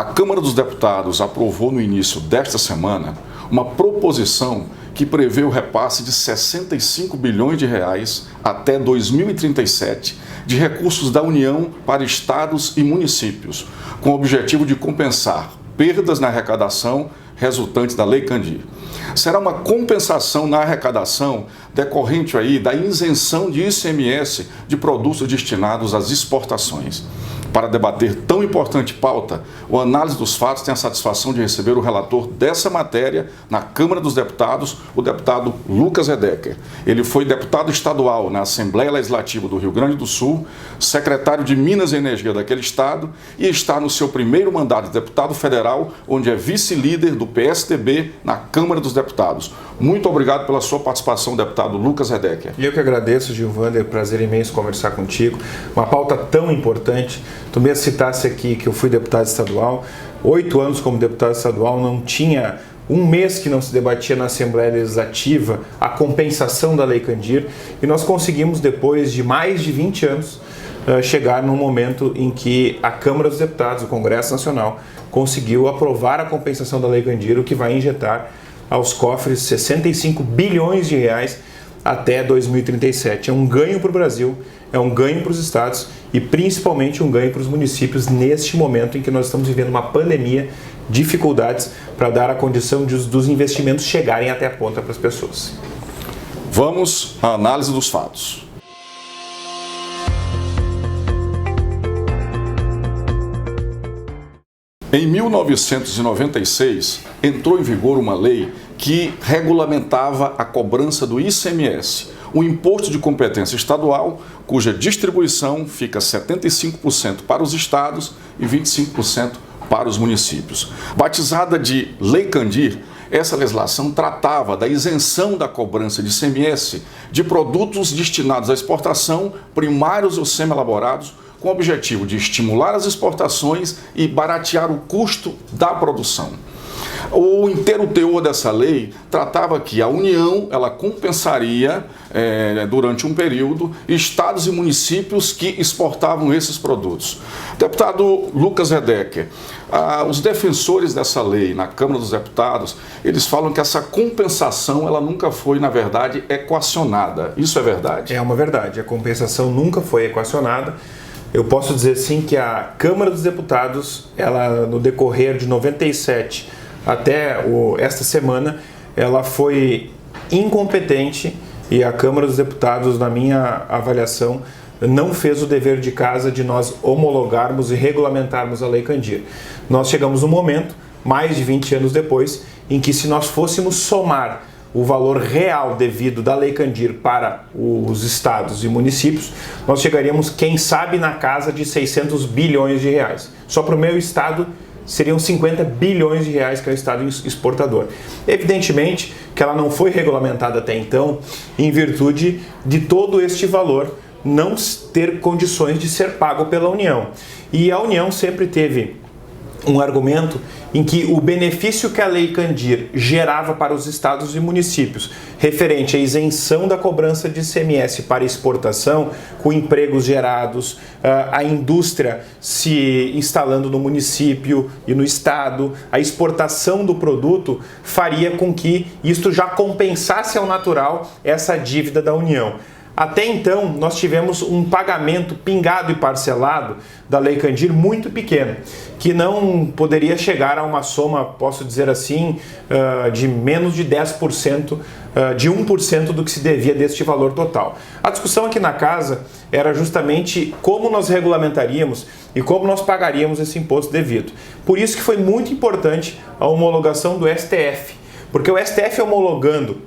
A Câmara dos Deputados aprovou no início desta semana uma proposição que prevê o repasse de 65 bilhões de reais até 2037 de recursos da União para estados e municípios, com o objetivo de compensar perdas na arrecadação resultantes da Lei Candir. Será uma compensação na arrecadação decorrente da isenção de ICMS de produtos destinados às exportações. Para debater tão importante pauta, o Análise dos Fatos tem a satisfação de receber o relator dessa matéria na Câmara dos Deputados, o deputado Lucas Redecker. Ele foi deputado estadual na Assembleia Legislativa do Rio Grande do Sul, secretário de Minas e Energia daquele estado e está no seu primeiro mandato de deputado federal, onde é vice-líder do PSDB na Câmara dos Deputados. Muito obrigado pela sua participação, deputado Lucas Redecker. Eu que agradeço, Gilvander, prazer imenso conversar contigo. Uma pauta tão importante. Tu mesmo citasse aqui que eu fui deputado estadual, 8 anos como deputado estadual, não tinha um mês que não se debatia na Assembleia Legislativa a compensação da Lei Candir e nós conseguimos, depois de mais de 20 anos, chegar num momento em que a Câmara dos Deputados, o Congresso Nacional, conseguiu aprovar a compensação da Lei Candir, o que vai injetar aos cofres 65 bilhões de reais até 2037. É um ganho para o Brasil, é um ganho para os estados e principalmente um ganho para os municípios neste momento em que nós estamos vivendo uma pandemia, dificuldades para dar a condição dos investimentos chegarem até a ponta para as pessoas. Vamos à análise dos fatos. Em 1996, entrou em vigor uma lei que regulamentava a cobrança do ICMS, um imposto de competência estadual, cuja distribuição fica 75% para os estados e 25% para os municípios. Batizada de Lei Candir, essa legislação tratava da isenção da cobrança de ICMS de produtos destinados à exportação, primários ou semi-elaborados, com o objetivo de estimular as exportações e baratear o custo da produção. O inteiro teor dessa lei tratava que a União ela compensaria durante um período estados e municípios que exportavam esses produtos. Deputado Lucas Redecker, os defensores dessa lei na Câmara dos Deputados, eles falam que essa compensação ela nunca foi, na verdade, equacionada. Isso é verdade? É uma verdade, a compensação nunca foi equacionada. Eu posso dizer sim que a Câmara dos Deputados, ela no decorrer de 97 até esta semana, ela foi incompetente e a Câmara dos Deputados, na minha avaliação, não fez o dever de casa de nós homologarmos e regulamentarmos a Lei Candir. Nós chegamos num momento, mais de 20 anos depois, em que se nós fôssemos somar o valor real devido da Lei Candir para os estados e municípios, nós chegaríamos, quem sabe, na casa de 600 bilhões de reais. Só para o meu estado seriam 50 bilhões de reais, que é o estado exportador. Evidentemente que ela não foi regulamentada até então, em virtude de todo este valor não ter condições de ser pago pela União. E a União sempre teve um argumento em que o benefício que a Lei Candir gerava para os estados e municípios, referente à isenção da cobrança de ICMS para exportação, com empregos gerados, a indústria se instalando no município e no estado, a exportação do produto, faria com que isto já compensasse ao natural essa dívida da União. Até então, nós tivemos um pagamento pingado e parcelado da Lei Candir muito pequeno, que não poderia chegar a uma soma, posso dizer assim, de menos de 10%, de 1% do que se devia deste valor total. A discussão aqui na casa era justamente como nós regulamentaríamos e como nós pagaríamos esse imposto devido. Por isso que foi muito importante a homologação do STF, porque o STF homologando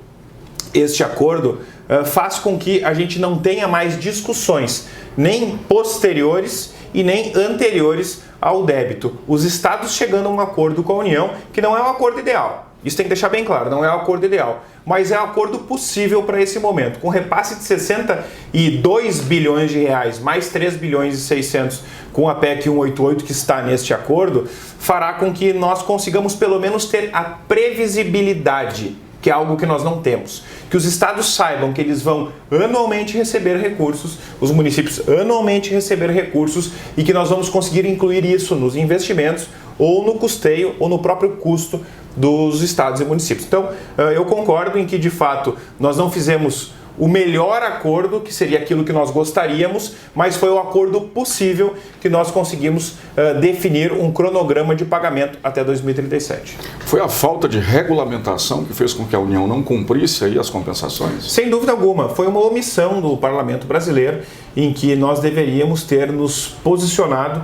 este acordo faz com que a gente não tenha mais discussões, nem posteriores e nem anteriores ao débito. Os estados chegando a um acordo com a União, que não é um acordo ideal. Isso tem que deixar bem claro, não é um acordo ideal, mas é um acordo possível para esse momento. Com repasse de 62 bilhões de reais, mais 3 bilhões e 600 com a PEC 188 que está neste acordo, fará com que nós consigamos pelo menos ter a previsibilidade que é algo que nós não temos. Que os estados saibam que eles vão anualmente receber recursos, os municípios anualmente receber recursos e que nós vamos conseguir incluir isso nos investimentos ou no custeio ou no próprio custo dos estados e municípios. Então, eu concordo em que, de fato, nós não fizemos o melhor acordo, que seria aquilo que nós gostaríamos, mas foi o acordo possível que nós conseguimos definir um cronograma de pagamento até 2037. Foi a falta de regulamentação que fez com que a União não cumprisse aí as compensações? Sem dúvida alguma, foi uma omissão do Parlamento brasileiro em que nós deveríamos ter nos posicionado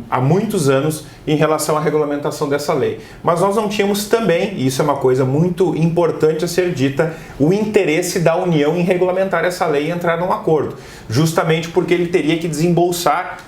há muitos anos em relação à regulamentação dessa lei. Mas nós não tínhamos também, e isso é uma coisa muito importante a ser dita, o interesse da União em regulamentar essa lei e entrar num acordo. Justamente porque ele teria que desembolsar,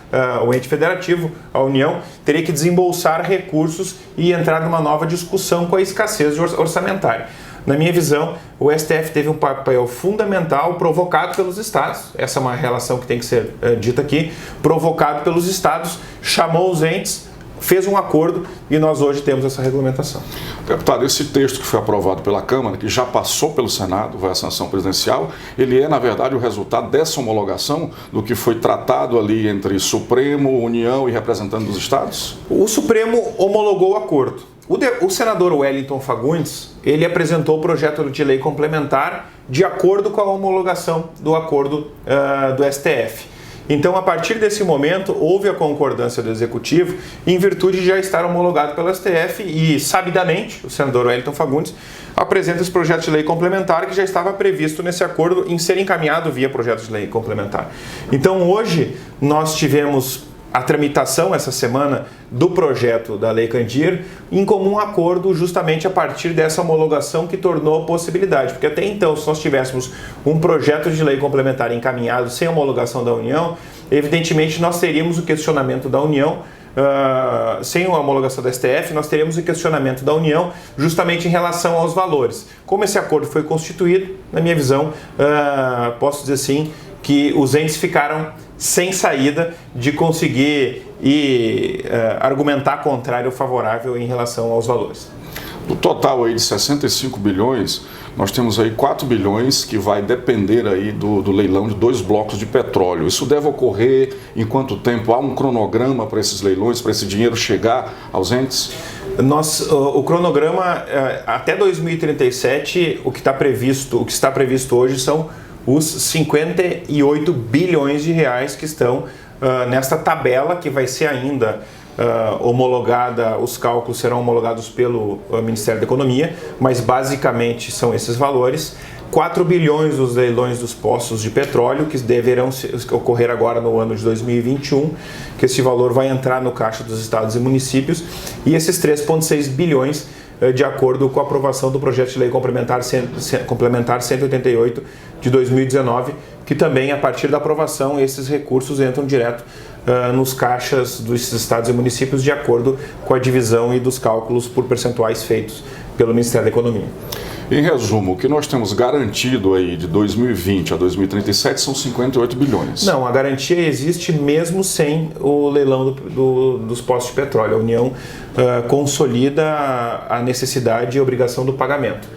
o ente federativo, a União, teria que desembolsar recursos e entrar numa nova discussão com a escassez orçamentária. Na minha visão, o STF teve um papel fundamental provocado pelos estados, essa é uma relação que tem que ser dita aqui, provocado pelos estados, chamou os entes, fez um acordo e nós hoje temos essa regulamentação. Deputado, esse texto que foi aprovado pela Câmara, que já passou pelo Senado, vai à sanção presidencial, ele é, na verdade, o resultado dessa homologação do que foi tratado ali entre Supremo, União e representantes dos estados? O Supremo homologou o acordo. O senador Wellington Fagundes, ele apresentou o projeto de lei complementar de acordo com a homologação do acordo do STF. Então, a partir desse momento, houve a concordância do Executivo em virtude de já estar homologado pelo STF e, sabidamente, o senador Wellington Fagundes apresenta esse projeto de lei complementar que já estava previsto nesse acordo em ser encaminhado via projeto de lei complementar. Então, hoje, nós tivemos a tramitação essa semana do projeto da Lei Candir em comum acordo justamente a partir dessa homologação que tornou possibilidade, porque até então, se nós tivéssemos um projeto de lei complementar encaminhado sem homologação da União, evidentemente nós teríamos o questionamento da União, sem a homologação da STF, nós teríamos o questionamento da União justamente em relação aos valores. Como esse acordo foi constituído, na minha visão, posso dizer assim, que os entes ficaram sem saída de conseguir argumentar contrário ou favorável em relação aos valores. Do total aí de 65 bilhões, nós temos aí 4 bilhões que vai depender aí do leilão de 2 blocos de petróleo. Isso deve ocorrer em quanto tempo? Há um cronograma para esses leilões, para esse dinheiro chegar aos entes? O cronograma até 2037, o que está previsto hoje são os 58 bilhões de reais que estão nesta tabela que vai ser ainda homologada, os cálculos serão homologados pelo Ministério da Economia, mas basicamente são esses valores. 4 bilhões dos leilões dos poços de petróleo que deverão ocorrer agora no ano de 2021, que esse valor vai entrar no caixa dos estados e municípios, e esses 3,6 bilhões de acordo com a aprovação do projeto de lei complementar 188 de 2019, que também, a partir da aprovação, esses recursos entram direto nos caixas dos estados e municípios de acordo com a divisão e dos cálculos por percentuais feitos pelo Ministério da Economia. Em resumo, o que nós temos garantido aí de 2020 a 2037 são 58 bilhões. Não, a garantia existe mesmo sem o leilão dos postos de petróleo. A União consolida a necessidade e obrigação do pagamento.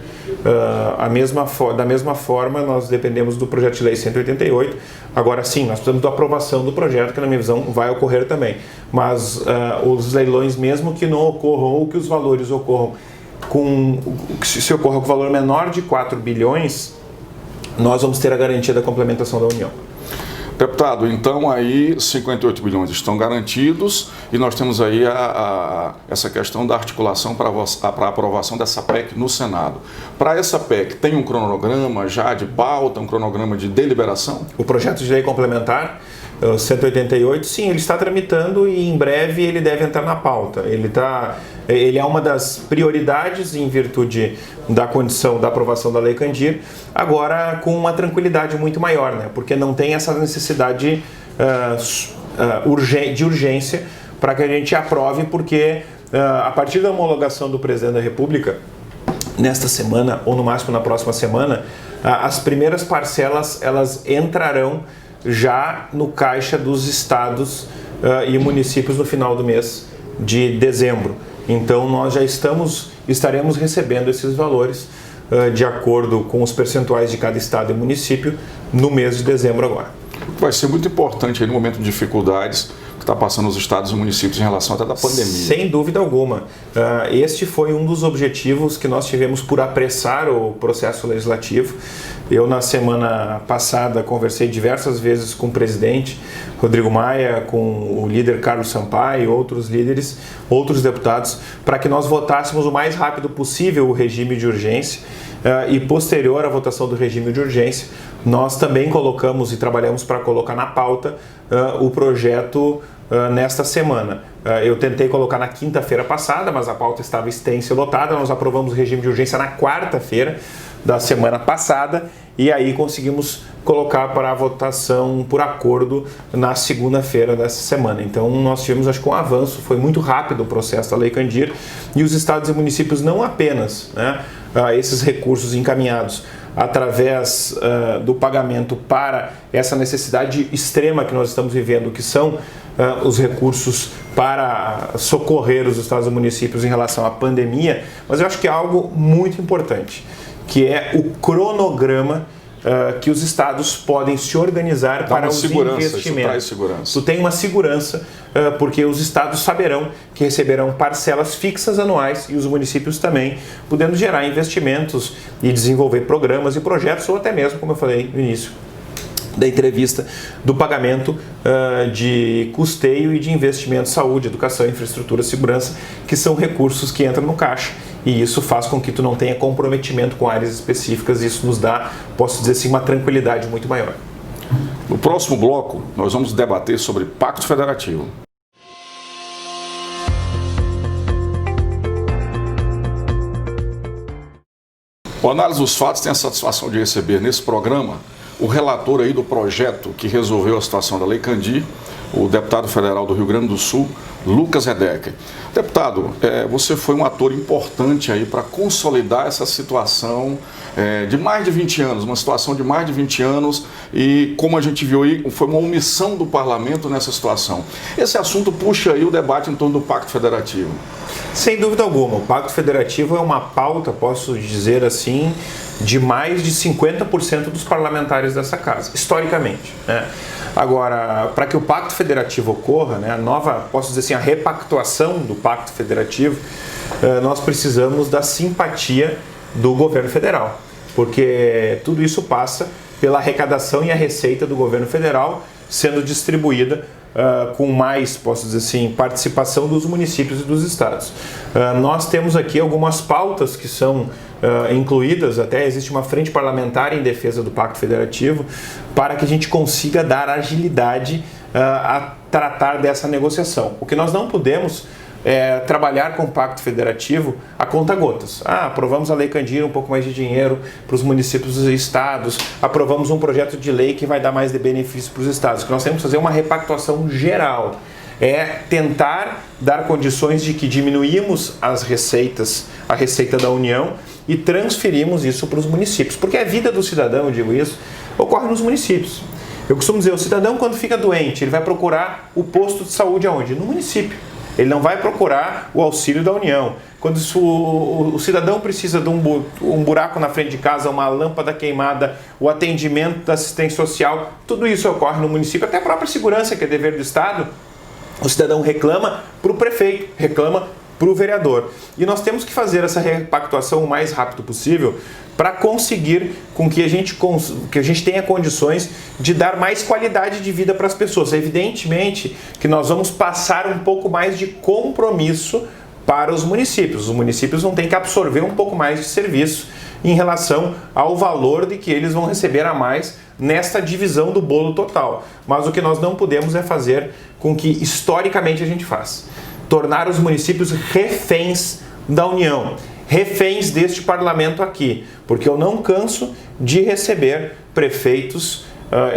Da mesma forma, nós dependemos do projeto de lei 188. Agora sim, nós precisamos da aprovação do projeto, que na minha visão vai ocorrer também. Mas os leilões, mesmo que não ocorram ou que os valores ocorram se ocorra com valor menor de 4 bilhões, nós vamos ter a garantia da complementação da União. Deputado, então aí 58 bilhões estão garantidos e nós temos aí essa questão da articulação para a aprovação dessa PEC no Senado. Para essa PEC, tem um cronograma já de pauta, um cronograma de deliberação? O projeto de lei complementar 188, sim, ele está tramitando e em breve ele deve entrar na pauta. Ele é uma das prioridades em virtude da condição da aprovação da Lei Candir, agora com uma tranquilidade muito maior, né? Porque não tem essa necessidade de urgência para que a gente aprove, porque a partir da homologação do Presidente da República, nesta semana ou no máximo na próxima semana, as primeiras parcelas elas entrarão já no caixa dos estados e municípios no final do mês de dezembro. Então nós já estaremos recebendo esses valores de acordo com os percentuais de cada estado e município no mês de dezembro agora. Vai ser muito importante aí no momento de dificuldades que está passando os estados e municípios em relação até da pandemia. Sem dúvida alguma. Este foi um dos objetivos que nós tivemos por apressar o processo legislativo. Eu, na semana passada, conversei diversas vezes com o presidente Rodrigo Maia, com o líder Carlos Sampaio, outros líderes, outros deputados, para que nós votássemos o mais rápido possível o regime de urgência. E posterior à votação do regime de urgência, nós também colocamos e trabalhamos para colocar na pauta o projeto nesta semana. Eu tentei colocar na quinta-feira passada, mas a pauta estava extensa e lotada. Nós aprovamos o regime de urgência na quarta-feira da semana passada e aí conseguimos colocar para a votação por acordo na segunda-feira dessa semana. Então nós tivemos, acho que um avanço, foi muito rápido o processo da Lei Candir e os estados e municípios não apenas, esses recursos encaminhados através do pagamento para essa necessidade extrema que nós estamos vivendo, que são os recursos para socorrer os estados e municípios em relação à pandemia, mas eu acho que é algo muito importante, que é o cronograma que os estados podem se organizar para os investimentos. Isso traz segurança. Isso tem uma segurança, porque os estados saberão que receberão parcelas fixas anuais e os municípios também, podendo gerar investimentos e desenvolver programas e projetos, ou até mesmo, como eu falei no início da entrevista, do pagamento de custeio e de investimento em saúde, educação, infraestrutura, segurança, que são recursos que entram no caixa. E isso faz com que tu não tenha comprometimento com áreas específicas e isso nos dá, posso dizer assim, uma tranquilidade muito maior. No próximo bloco, nós vamos debater sobre Pacto Federativo. O Análise dos Fatos tem a satisfação de receber nesse programa o relator aí do projeto que resolveu a situação da Lei Candir, o deputado federal do Rio Grande do Sul, Lucas Redecker. Deputado, você foi um ator importante aí para consolidar essa situação de mais de 20 anos, uma situação de mais de 20 anos e, como a gente viu aí, foi uma omissão do parlamento nessa situação. Esse assunto puxa aí o debate em torno do Pacto Federativo. Sem dúvida alguma, o Pacto Federativo é uma pauta, posso dizer assim, de mais de 50% dos parlamentares dessa casa, historicamente, Agora, para que o Pacto Federativo ocorra, a nova, posso dizer assim, a repactuação do Pacto Federativo, nós precisamos da simpatia do governo federal, porque tudo isso passa pela arrecadação e a receita do governo federal sendo distribuída com mais, posso dizer assim, participação dos municípios e dos estados. Nós temos aqui algumas pautas que são incluídas, até existe uma frente parlamentar em defesa do Pacto Federativo, para que a gente consiga dar agilidade a tratar dessa negociação. O que nós não podemos trabalhar com o Pacto Federativo a conta-gotas. Aprovamos a Lei Candir, um pouco mais de dinheiro para os municípios e estados, aprovamos um projeto de lei que vai dar mais de benefício para os estados. O que nós temos que fazer é uma repactuação geral, tentar dar condições de que diminuímos as receitas, a receita da União e transferimos isso para os municípios, porque a vida do cidadão, eu digo isso, ocorre nos municípios. Eu costumo dizer, o cidadão quando fica doente, ele vai procurar o posto de saúde aonde? No município. Ele não vai procurar o auxílio da União. Quando o cidadão precisa de um buraco na frente de casa, uma lâmpada queimada, o atendimento da assistência social, tudo isso ocorre no município, até a própria segurança, que é dever do Estado. O cidadão reclama para o prefeito, reclama para o vereador. E nós temos que fazer essa repactuação o mais rápido possível para conseguir com que a gente tenha condições de dar mais qualidade de vida para as pessoas. Evidentemente que nós vamos passar um pouco mais de compromisso para os municípios. Os municípios vão ter que absorver um pouco mais de serviço em relação ao valor de que eles vão receber a mais nesta divisão do bolo total. Mas o que nós não podemos é fazer com que historicamente a gente faz. Tornar os municípios reféns da União, reféns deste parlamento aqui, porque eu não canso de receber prefeitos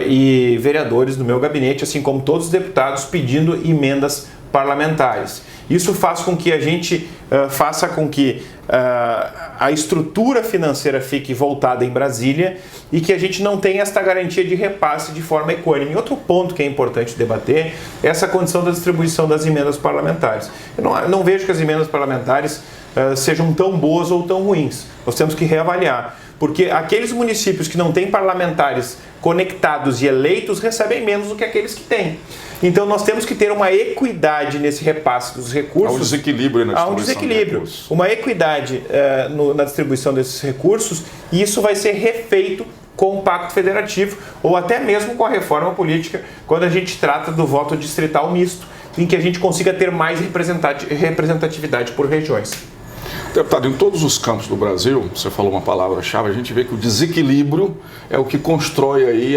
e vereadores do meu gabinete, assim como todos os deputados, pedindo emendas parlamentares. Isso faz com que a gente faça com que a estrutura financeira fique voltada em Brasília e que a gente não tenha esta garantia de repasse de forma equânime. E outro ponto que é importante debater é essa condição da distribuição das emendas parlamentares. Eu não vejo que as emendas parlamentares sejam tão boas ou tão ruins. Nós temos que reavaliar, porque aqueles municípios que não têm parlamentares conectados e eleitos recebem menos do que aqueles que têm. Então nós temos que ter uma equidade nesse repasse dos recursos. Há um desequilíbrio na distribuição. Há um desequilíbrio, uma equidade na distribuição desses recursos, e isso vai ser refeito com o Pacto Federativo ou até mesmo com a reforma política, quando a gente trata do voto distrital misto, em que a gente consiga ter mais representatividade por regiões. Deputado, em todos os campos do Brasil, você falou uma palavra-chave, a gente vê que o desequilíbrio é o que constrói aí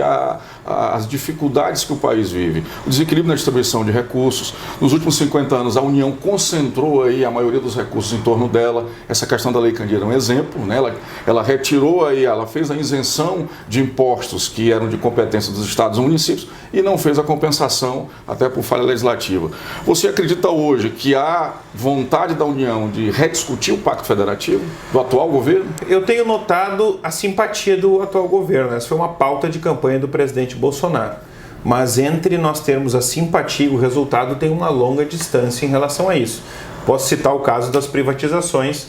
as dificuldades que o país vive. O desequilíbrio na distribuição de recursos. Nos últimos 50 anos, a União concentrou aí a maioria dos recursos em torno dela. Essa questão da Lei Candir é um exemplo, né? Ela retirou aí, ela fez a isenção de impostos que eram de competência dos estados e municípios e não fez a compensação, até por falha legislativa. Você acredita hoje que há vontade da União de rediscutir o Pacto Federativo do atual governo? Eu tenho notado a simpatia do atual governo. Essa foi uma pauta de campanha do presidente Bolsonaro. Mas entre nós termos a simpatia e o resultado tem uma longa distância em relação a isso. Posso citar o caso das privatizações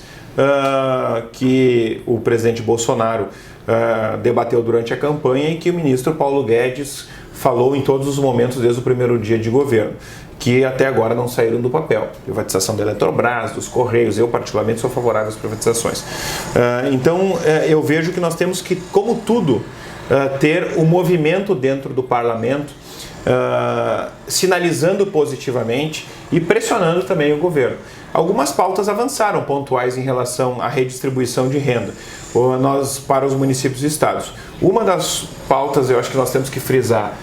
que o presidente Bolsonaro debateu durante a campanha e que o ministro Paulo Guedes falou em todos os momentos desde o primeiro dia de governo, que até agora não saíram do papel. Privatização da Eletrobras, dos Correios, eu particularmente sou favorável às privatizações. Então eu vejo que nós temos que, como tudo, ter um movimento dentro do parlamento, sinalizando positivamente e pressionando também o governo. Algumas pautas avançaram, pontuais em relação à redistribuição de renda para os municípios e estados. Uma das pautas, eu acho que nós temos que frisar,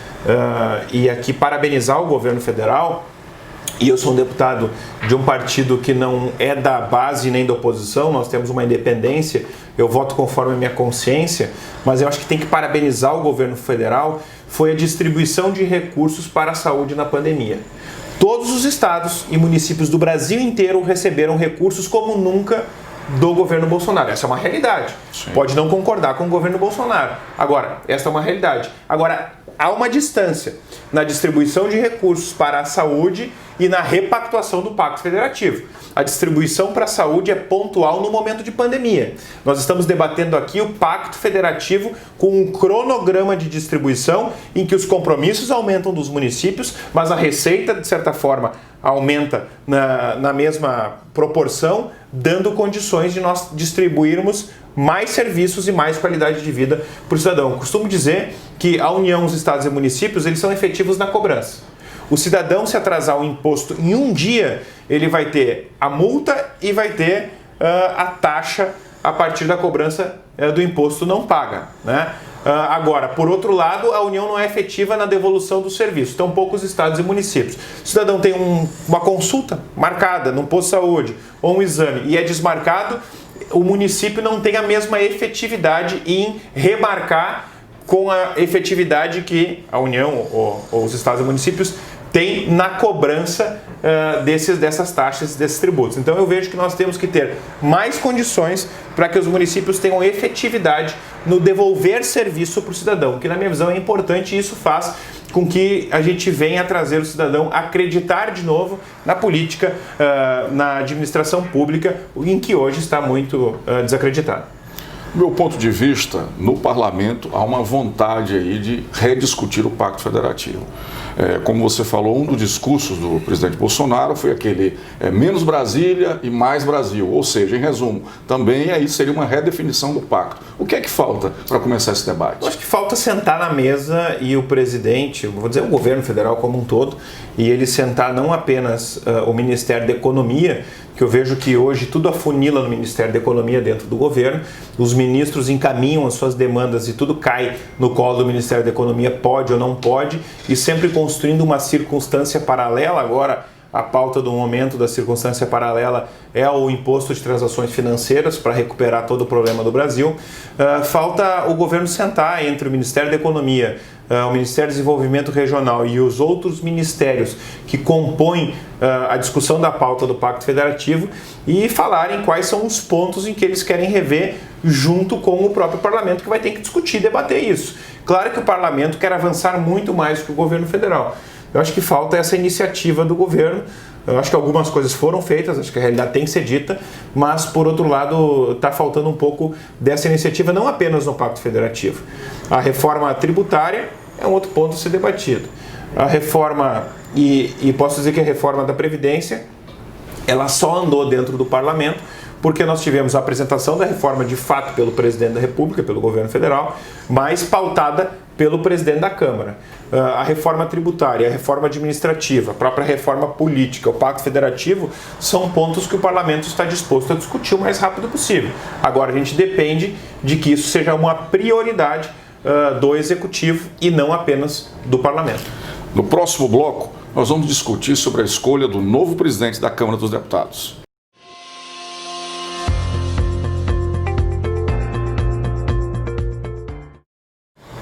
e aqui parabenizar o governo federal, e eu sou um deputado de um partido que não é da base nem da oposição, nós temos uma independência, eu voto conforme a minha consciência, mas eu acho que tem que parabenizar o governo federal, foi a distribuição de recursos para a saúde na pandemia. Todos os estados e municípios do Brasil inteiro receberam recursos como nunca do governo Bolsonaro. Essa é uma realidade. Sim. Pode não concordar com o governo Bolsonaro. Agora, essa é uma realidade. Agora, há uma distância na distribuição de recursos para a saúde e na repactuação do Pacto Federativo. A distribuição para a saúde é pontual no momento de pandemia. Nós estamos debatendo aqui o Pacto Federativo com um cronograma de distribuição em que os compromissos aumentam dos municípios, mas a receita, de certa forma, aumenta na mesma proporção, dando condições de nós distribuirmos mais serviços e mais qualidade de vida para o cidadão. Eu costumo dizer que a União, os estados e municípios, eles são efetivos na cobrança. O cidadão, se atrasar o imposto em um dia, ele vai ter a multa e vai ter a taxa a partir da cobrança do imposto não paga, né? Agora, por outro lado, a União não é efetiva na devolução do serviço, tão poucos estados e municípios. O cidadão tem uma consulta marcada num posto de saúde ou um exame e é desmarcado, o município não tem a mesma efetividade em remarcar com a efetividade que a União ou os estados e municípios têm na cobrança dessas taxas, desses tributos. Então eu vejo que nós temos que ter mais condições para que os municípios tenham efetividade no devolver serviço para o cidadão, que na minha visão é importante e isso faz com que a gente venha a trazer o cidadão a acreditar de novo na política, na administração pública, em que hoje está muito desacreditado. Do meu ponto de vista, no parlamento há uma vontade aí de rediscutir o Pacto Federativo. Como você falou, um dos discursos do presidente Bolsonaro foi aquele menos Brasília e mais Brasil. Ou seja, em resumo, também aí seria uma redefinição do pacto. O que é que falta para começar esse debate? Eu acho que falta sentar na mesa e o presidente, vou dizer o governo federal como um todo, e ele sentar não apenas o Ministério da Economia, que eu vejo que hoje tudo afunila no Ministério da Economia dentro do governo, os ministros encaminham as suas demandas e tudo cai no colo do Ministério da Economia, pode ou não pode, e sempre construindo uma circunstância paralela. Agora, a pauta do momento da circunstância paralela é o imposto de transações financeiras para recuperar todo o problema do Brasil. Falta o governo sentar entre o Ministério da Economia, o Ministério do Desenvolvimento Regional e os outros ministérios que compõem a discussão da pauta do Pacto Federativo e falarem quais são os pontos em que eles querem rever junto com o próprio parlamento, que vai ter que discutir e debater isso. Claro que o parlamento quer avançar muito mais que o governo federal. Eu acho que falta essa iniciativa do governo Eu acho que algumas coisas foram feitas, acho que a realidade tem que ser dita, mas, por outro lado, está faltando um pouco dessa iniciativa, não apenas no Pacto Federativo. A reforma tributária é um outro ponto a ser debatido. A reforma, e posso dizer que a reforma da Previdência, ela só andou dentro do Parlamento porque nós tivemos a apresentação da reforma de fato pelo presidente da República, pelo governo federal, mas pautada pelo presidente da Câmara. A reforma tributária, a reforma administrativa, a própria reforma política, o Pacto Federativo, são pontos que o Parlamento está disposto a discutir o mais rápido possível. Agora, a gente depende de que isso seja uma prioridade do Executivo e não apenas do Parlamento. No próximo bloco, nós vamos discutir sobre a escolha do novo presidente da Câmara dos Deputados.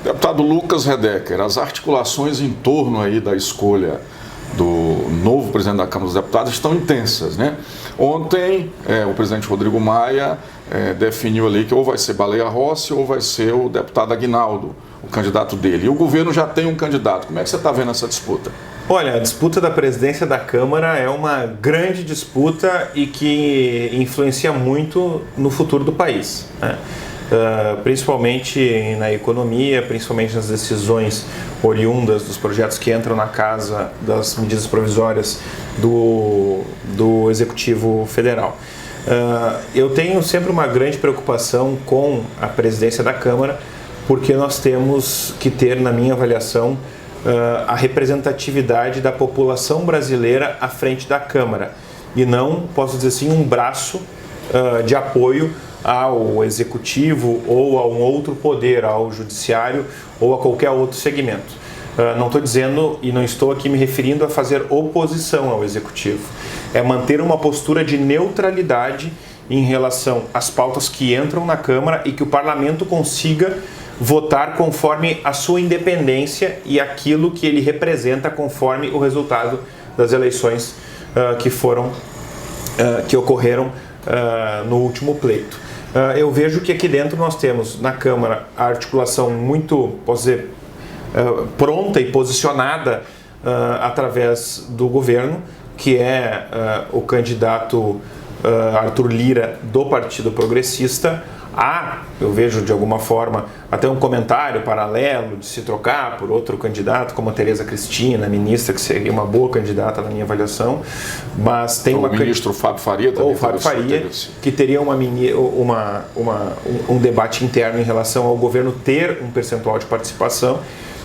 Deputado Lucas Redecker, as articulações em torno aí da escolha do novo presidente da Câmara dos Deputados estão intensas, né? Ontem, o presidente Rodrigo Maia definiu ali que ou vai ser Baleia Rossi ou vai ser o deputado Aguinaldo, o candidato dele. E o governo já tem um candidato. Como é que você está vendo essa disputa? Olha, a disputa da presidência da Câmara é uma grande disputa e que influencia muito no futuro do país, né? Principalmente na economia, principalmente nas decisões oriundas dos projetos que entram na casa das medidas provisórias do Executivo Federal. Eu tenho sempre uma grande preocupação com a presidência da Câmara, porque nós temos que ter, na minha avaliação, a representatividade da população brasileira à frente da Câmara e não, posso dizer assim, um braço de apoio ao Executivo ou a um outro poder, ao Judiciário ou a qualquer outro segmento. Não estou dizendo e não estou aqui me referindo a fazer oposição ao Executivo. É manter uma postura de neutralidade em relação às pautas que entram na Câmara e que o Parlamento consiga votar conforme a sua independência e aquilo que ele representa conforme o resultado das eleições que ocorreram no último pleito. Eu vejo que aqui dentro nós temos na Câmara a articulação muito, posso dizer, pronta e posicionada através do governo, que é o candidato Arthur Lira do Partido Progressista. Eu vejo de alguma forma até um comentário paralelo de se trocar por outro candidato, como a Tereza Cristina, ministra, que seria uma boa candidata na minha avaliação, mas tem o ministro Fábio Faria também. Ou Fábio Faria, que teria um debate interno em relação ao governo ter um percentual de participação,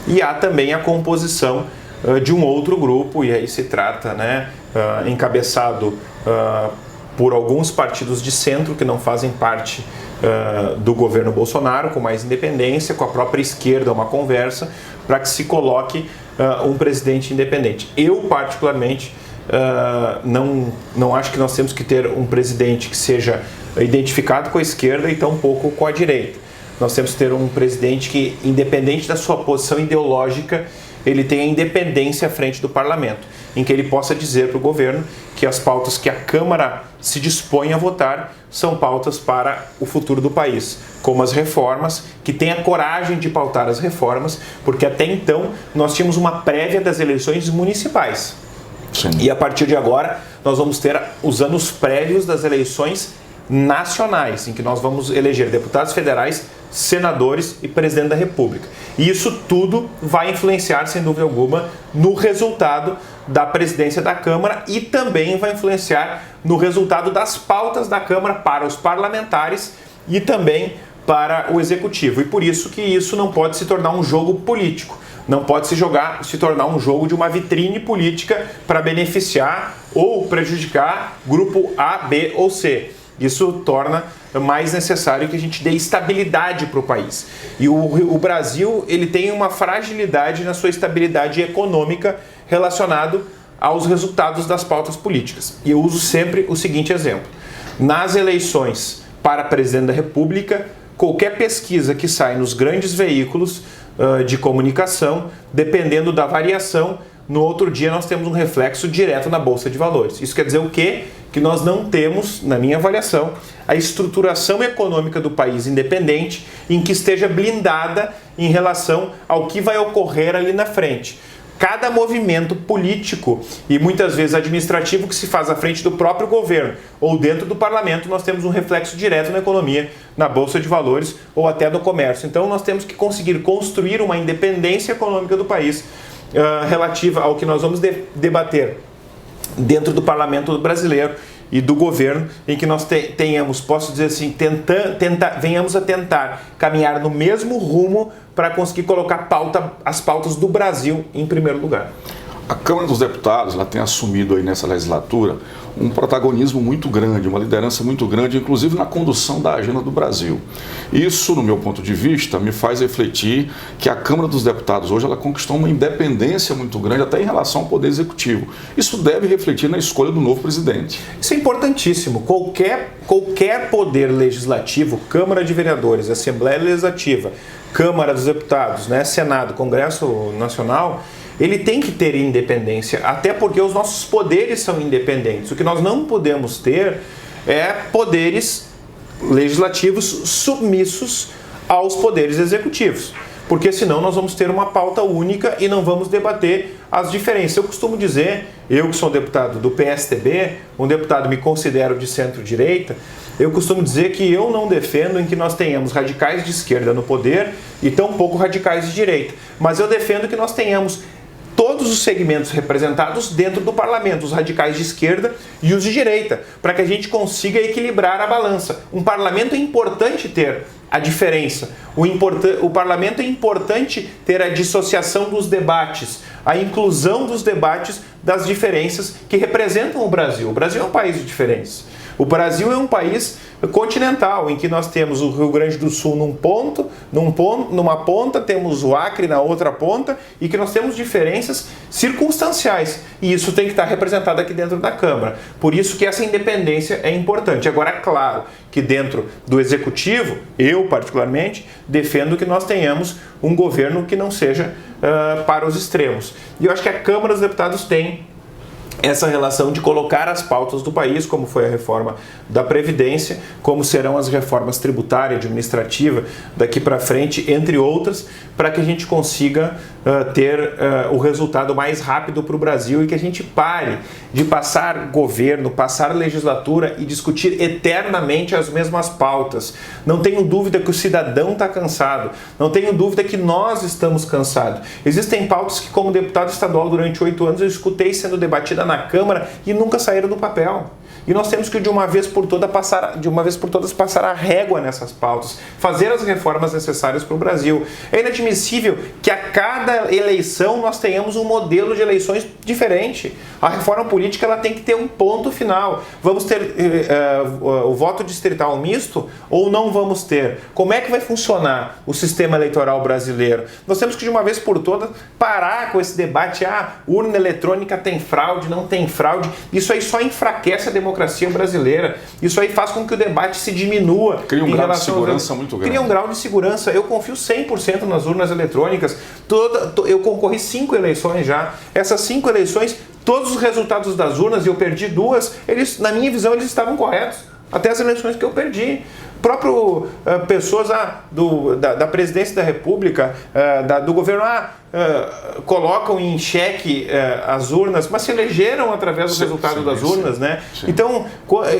e há também a composição de um outro grupo, e aí se trata, né, encabeçado por alguns partidos de centro que não fazem parte do governo Bolsonaro, com mais independência, com a própria esquerda, uma conversa para que se coloque um presidente independente. Eu, particularmente, não acho que nós temos que ter um presidente que seja identificado com a esquerda e tampouco com a direita. Nós temos que ter um presidente que, independente da sua posição ideológica, ele tenha independência à frente do parlamento, em que ele possa dizer para o governo que as pautas que a Câmara se dispõe a votar são pautas para o futuro do país, como as reformas, que tenha coragem de pautar as reformas, porque até então nós tínhamos uma prévia das eleições municipais. Sim. E a partir de agora nós vamos ter os anos prévios das eleições nacionais, em que nós vamos eleger deputados federais, senadores e presidente da República. E isso tudo vai influenciar, sem dúvida alguma, no resultado da presidência da Câmara e também vai influenciar no resultado das pautas da Câmara para os parlamentares e também para o Executivo. E por isso que isso não pode se tornar um jogo político. Não pode se tornar um jogo de uma vitrine política para beneficiar ou prejudicar grupo A, B ou C. Isso torna mais necessário que a gente dê estabilidade para o país. E o Brasil, ele tem uma fragilidade na sua estabilidade econômica relacionado aos resultados das pautas políticas. E eu uso sempre o seguinte exemplo. Nas eleições para presidente da República, qualquer pesquisa que sai nos grandes veículos de comunicação, dependendo da variação, no outro dia nós temos um reflexo direto na Bolsa de Valores. Isso quer dizer o quê? Que nós não temos, na minha avaliação, a estruturação econômica do país independente em que esteja blindada em relação ao que vai ocorrer ali na frente. cada movimento político e muitas vezes administrativo que se faz à frente do próprio governo ou dentro do parlamento, nós temos um reflexo direto na economia, na bolsa de valores ou até no comércio. Então nós temos que conseguir construir uma independência econômica do país relativa ao que nós vamos debater dentro do parlamento brasileiro e do governo, em que nós tenhamos, posso dizer assim, venhamos a tentar caminhar no mesmo rumo para conseguir colocar as pautas do Brasil em primeiro lugar. A Câmara dos Deputados ela tem assumido aí nessa legislatura um protagonismo muito grande, uma liderança muito grande, inclusive na condução da agenda do Brasil. Isso, no meu ponto de vista, me faz refletir que a Câmara dos Deputados hoje ela conquistou uma independência muito grande até em relação ao Poder Executivo. Isso deve refletir na escolha do novo presidente. Isso é importantíssimo. Qualquer poder legislativo, Câmara de Vereadores, Assembleia Legislativa, Câmara dos Deputados, né, Senado, Congresso Nacional, ele tem que ter independência, até porque os nossos poderes são independentes. O que nós não podemos ter é poderes legislativos submissos aos poderes executivos, porque senão nós vamos ter uma pauta única e não vamos debater as diferenças. Eu costumo dizer, eu que sou deputado do PSTB, um deputado me considero de centro-direita, eu costumo dizer que eu não defendo em que nós tenhamos radicais de esquerda no poder e tampouco radicais de direita, mas eu defendo que nós tenhamos todos os segmentos representados dentro do parlamento, os radicais de esquerda e os de direita, para que a gente consiga equilibrar a balança. Um parlamento é importante ter a diferença, o parlamento é importante ter a dissociação dos debates, a inclusão dos debates das diferenças que representam o Brasil. O Brasil é um país de diferenças. O Brasil é um país continental, em que nós temos o Rio Grande do Sul numa ponta, temos o Acre na outra ponta, e que nós temos diferenças circunstanciais. E isso tem que estar representado aqui dentro da Câmara. Por isso que essa independência é importante. Agora, é claro que dentro do Executivo, eu particularmente, defendo que nós tenhamos um governo que não seja para os extremos. E eu acho que a Câmara dos Deputados tem essa relação de colocar as pautas do país, como foi a reforma da Previdência, como serão as reformas tributária e administrativa daqui para frente, entre outras, para que a gente consiga ter o resultado mais rápido para o Brasil e que a gente pare de passar governo, passar legislatura e discutir eternamente as mesmas pautas. Não tenho dúvida que o cidadão está cansado, não tenho dúvida que nós estamos cansados. Existem pautas que, como deputado estadual durante 8 anos, eu escutei sendo debatida na Câmara e nunca saíram do papel. E nós temos que de uma vez por todas passar a régua nessas pautas, fazer as reformas necessárias para o Brasil. É inadmissível que a cada eleição nós tenhamos um modelo de eleições diferente. A reforma política ela tem que ter um ponto final. Vamos ter o voto distrital misto ou não vamos ter? Como é que vai funcionar o sistema eleitoral brasileiro? Nós temos que de uma vez por todas parar com esse debate, urna eletrônica tem fraude, não tem fraude. Isso aí só enfraquece a democracia brasileira. Isso aí faz com que o debate se diminua. Cria um grau de segurança muito grande. Cria um grau de segurança. Eu confio 100% nas urnas eletrônicas. Eu concorri 5 eleições já. Essas 5 eleições, todos os resultados das urnas, e eu perdi 2, na minha visão, eles estavam corretos. Até as eleições que eu perdi. Próprio pessoas da presidência da República, do governo, colocam em xeque as urnas, mas se elegeram através do resultado das urnas, né? Sim. Então,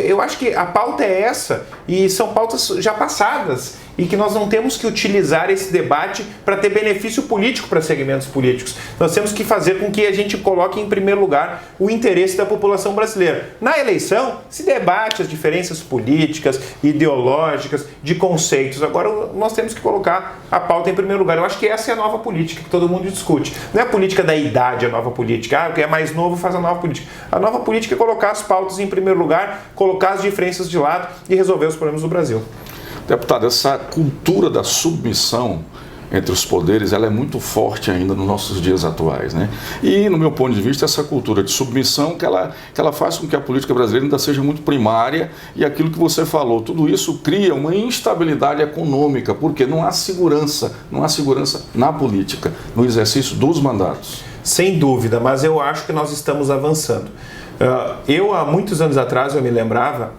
eu acho que a pauta é essa, e são pautas já passadas, e que nós não temos que utilizar esse debate para ter benefício político para segmentos políticos. Nós temos que fazer com que a gente coloque em primeiro lugar o interesse da população brasileira. Na eleição, se debate as diferenças políticas, ideológicas, de conceitos. Agora, nós temos que colocar a pauta em primeiro lugar. Eu acho que essa é a nova política que todo mundo discute. Não é a política da idade, a nova política. O que é mais novo faz a nova política. A nova política é colocar as pautas em primeiro lugar, colocar as diferenças de lado e resolver os problemas do Brasil. Deputado, essa cultura da submissão entre os poderes, ela é muito forte ainda nos nossos dias atuais, né? E, no meu ponto de vista, essa cultura de submissão que ela faz com que a política brasileira ainda seja muito primária, e aquilo que você falou, tudo isso cria uma instabilidade econômica, porque não há segurança na política, no exercício dos mandatos. Sem dúvida, mas eu acho que nós estamos avançando. Há muitos anos atrás, eu me lembrava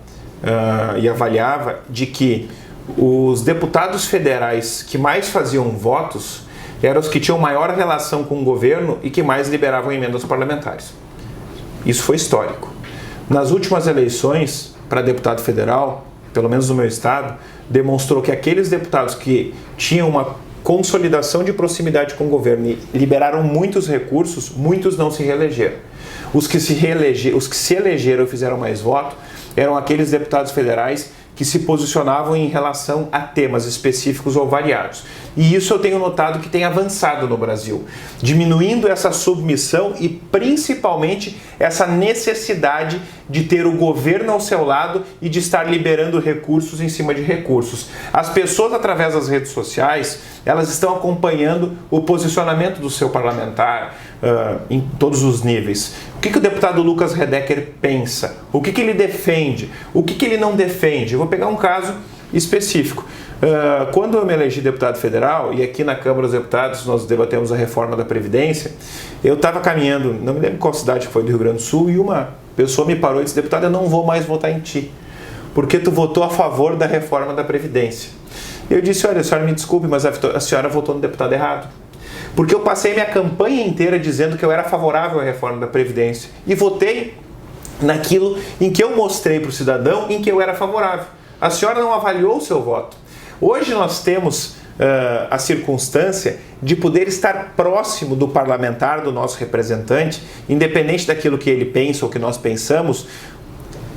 e avaliava de que os deputados federais que mais faziam votos eram os que tinham maior relação com o governo e que mais liberavam emendas parlamentares. Isso foi histórico. Nas últimas eleições para deputado federal, pelo menos no meu estado, demonstrou que aqueles deputados que tinham uma consolidação de proximidade com o governo e liberaram muitos recursos, muitos não se reelegeram. Os que se elegeram e fizeram mais voto eram aqueles deputados federais que se posicionavam em relação a temas específicos ou variados. E isso eu tenho notado que tem avançado no Brasil, diminuindo essa submissão e principalmente essa necessidade de ter o governo ao seu lado e de estar liberando recursos em cima de recursos. As pessoas, através das redes sociais, elas estão acompanhando o posicionamento do seu parlamentar em todos os níveis. O que o deputado Lucas Redecker pensa? O que ele defende? O que ele não defende? Eu vou pegar um caso específico. Quando eu me elegi deputado federal, e aqui na Câmara dos Deputados nós debatemos a reforma da Previdência, eu estava caminhando, não me lembro qual cidade foi do Rio Grande do Sul, e uma pessoa me parou e disse: deputado, eu não vou mais votar em ti, porque tu votou a favor da reforma da Previdência. Eu disse: olha, a senhora me desculpe, mas a senhora votou no deputado errado. Porque eu passei minha campanha inteira dizendo que eu era favorável à reforma da Previdência e votei naquilo em que eu mostrei para o cidadão em que eu era favorável. A senhora não avaliou o seu voto. Hoje nós temos a circunstância de poder estar próximo do parlamentar, do nosso representante, independente daquilo que ele pensa ou que nós pensamos,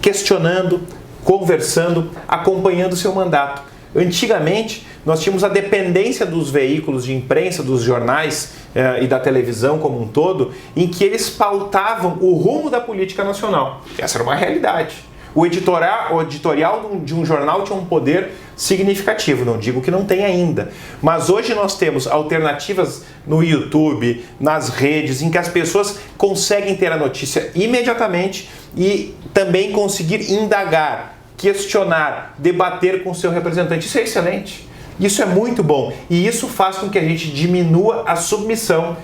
questionando, conversando, acompanhando o seu mandato. Antigamente, nós tínhamos a dependência dos veículos de imprensa, dos jornais e da televisão como um todo, em que eles pautavam o rumo da política nacional. Essa era uma realidade. O editorial de um jornal tinha um poder significativo, não digo que não tem ainda. Mas hoje nós temos alternativas no YouTube, nas redes, em que as pessoas conseguem ter a notícia imediatamente e também conseguir indagar, questionar, debater com o seu representante. Isso é excelente. Isso é muito bom. E isso faz com que a gente diminua a submissão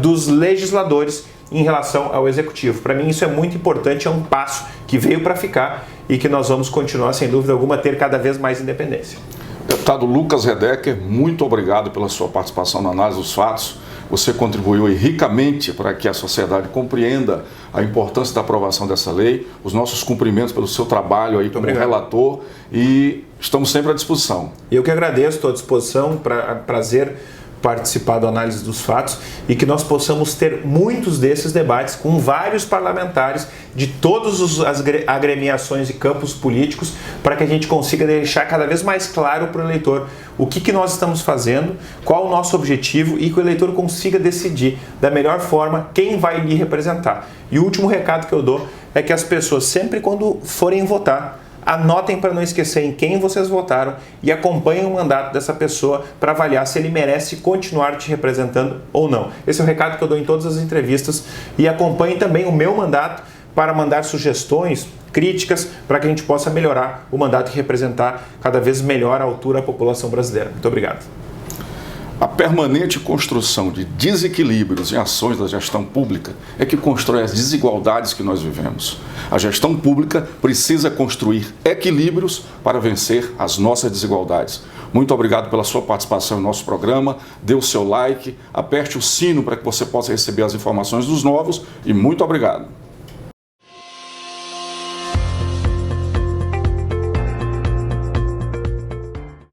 dos legisladores em relação ao executivo. Para mim isso é muito importante, é um passo que veio para ficar e que nós vamos continuar, sem dúvida alguma, a ter cada vez mais independência. Deputado Lucas Redecker, muito obrigado pela sua participação na análise dos fatos. Você contribuiu ricamente para que a sociedade compreenda a importância da aprovação dessa lei, os nossos cumprimentos pelo seu trabalho aí como relator, e estamos sempre à disposição. Eu que agradeço, estou à disposição, prazer participar da análise dos fatos e que nós possamos ter muitos desses debates com vários parlamentares de todas as agremiações e campos políticos, para que a gente consiga deixar cada vez mais claro para o eleitor o que nós estamos fazendo, qual o nosso objetivo e que o eleitor consiga decidir da melhor forma quem vai lhe representar. E o último recado que eu dou é que as pessoas, sempre quando forem votar, anotem para não esquecer em quem vocês votaram e acompanhem o mandato dessa pessoa para avaliar se ele merece continuar te representando ou não. Esse é o recado que eu dou em todas as entrevistas, e acompanhem também o meu mandato para mandar sugestões, críticas, para que a gente possa melhorar o mandato e representar cada vez melhor à altura a população brasileira. Muito obrigado. A permanente construção de desequilíbrios em ações da gestão pública é que constrói as desigualdades que nós vivemos. A gestão pública precisa construir equilíbrios para vencer as nossas desigualdades. Muito obrigado pela sua participação em nosso programa. Dê o seu like, aperte o sino para que você possa receber as informações dos novos, e muito obrigado.